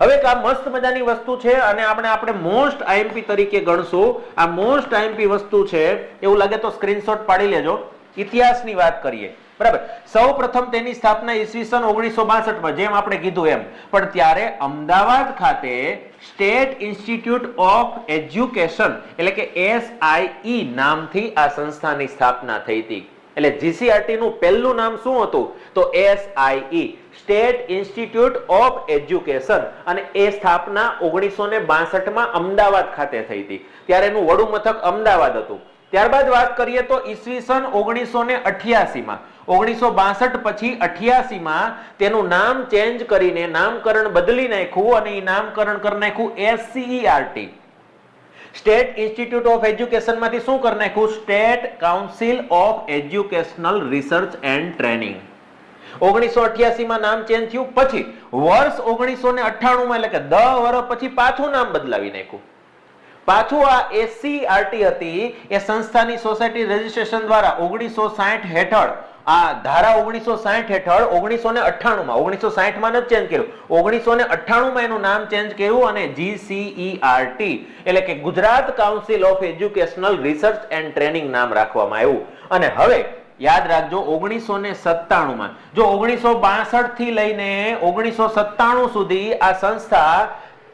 હવે આ મસ્ત મજાની વસ્તુ છે અને આપણે મોસ્ટ આઈએમપી તરીકે ગણશું. આ મોસ્ટ આઈએમપી વસ્તુ છે એવું લાગે તો સ્ક્રીનશોટ પાડી લેજો. ઇતિહાસની વાત કરીએ, બરાબર. સૌપ્રથમ તેની સ્થાપના ઈસવીસન 1962 માં, જેમ આપણે કીધું એમ, પણ ત્યારે અમદાવાદ ખાતે સ્ટેટ ઇન્સ્ટિટ્યૂટ ઓફ એજ્યુકેશન એટલે કે SIE નામથી આ સંસ્થાની સ્થાપના થઈ હતી. એટલે GCRT નું પહેલું નામ શું હતું? તો SIE, state institute of education, અને એ સ્થાપના 1962 માં અમદાવાદ ખાતે થઈ હતી. ત્યારે એનું વડું મથક અમદાવાદ હતું. ત્યારબાદ વાત કરીએ તો ઈસવીસન 1988 માં, 1962 પછી 88 માં તેનું નામ ચેન્જ કરીને નામકરણ બદલી નાખ્યું અને એ નામકરણ કરી નાખ્યું SCERT, state institute of education માંથી શું કરી નાખ્યું? State council of educational research and training. 1988 માં નામ ચેન્જ થયું. પછી વર્ષ 1998 માં એટલે કે 10 વર્ષ પછી પાછું નામ બદલાવી નાખ્યું. પાછું આ SCERT હતી એ સંસ્થાની સોસાયટી રજીસ્ટ્રેશન દ્વારા 1960 હેઠળ, આ ધારા 1960 હેઠળ 1998 માં, 1960 માં નથી ચેન્જ કર્યું, 1998 માં એનું નામ ચેન્જ કર્યું અને GCERT એટલે કે Gujarat council of educational research and training નામ રાખવામાં આવ્યું. અને હવે યાદ રાખજો 1997 માં, જો 1962 થી લઈને 1997 સુધી આ સંસ્થા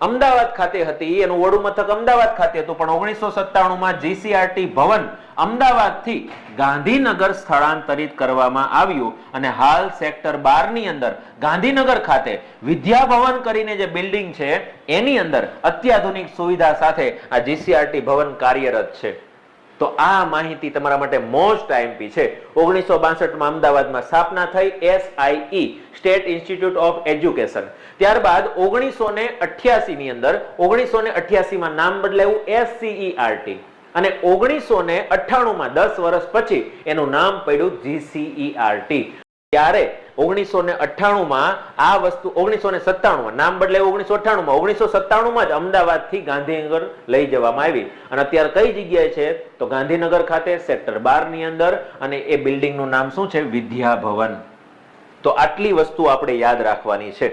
અમદાવાદ ખાતે હતી, એનું વડું મથક અમદાવાદ ખાતે હતું, પણ 1997 માં GCRT ભવન અમદાવાદથી ગાંધીનગર સ્થળાંતરિત કરવામાં આવ્યું અને હાલ સેક્ટર 12 ની અંદર ગાંધીનગર ખાતે વિદ્યા ભવન કરીને જે બિલ્ડિંગ છે એની અંદર અત્યાધુનિક સુવિધા સાથે આ GCRT ભવન કાર્યરત છે. તો આ માહિતી તમારા માટે મોસ્ટ આઈએમપી છે. 1962 માં અમદાવાદમાં સ્થાપના થઈ SIE, state institute of education. ત્યારબાદ 1988 ની અંદર 1988 માં નામ બદલાયું SCERT અને 1998 માં 10 વર્ષ પછી એનું નામ પડ્યું GCERT. ત્યારે 1998 માં આ વસ્તુ, 1997 માં નામ બદલાયું, 1998 માં, 1997 માં જ અમદાવાદ થી ગાંધીનગર લઈ જવામાં આવી અને અત્યારે કઈ જગ્યાએ છે? તો ગાંધીનગર ખાતે સેક્ટર 12 ની અંદર, અને એ બિલ્ડિંગ નું નામ શું છે? વિદ્યા ભવન. તો આટલી વસ્તુ આપણે યાદ રાખવાની છે.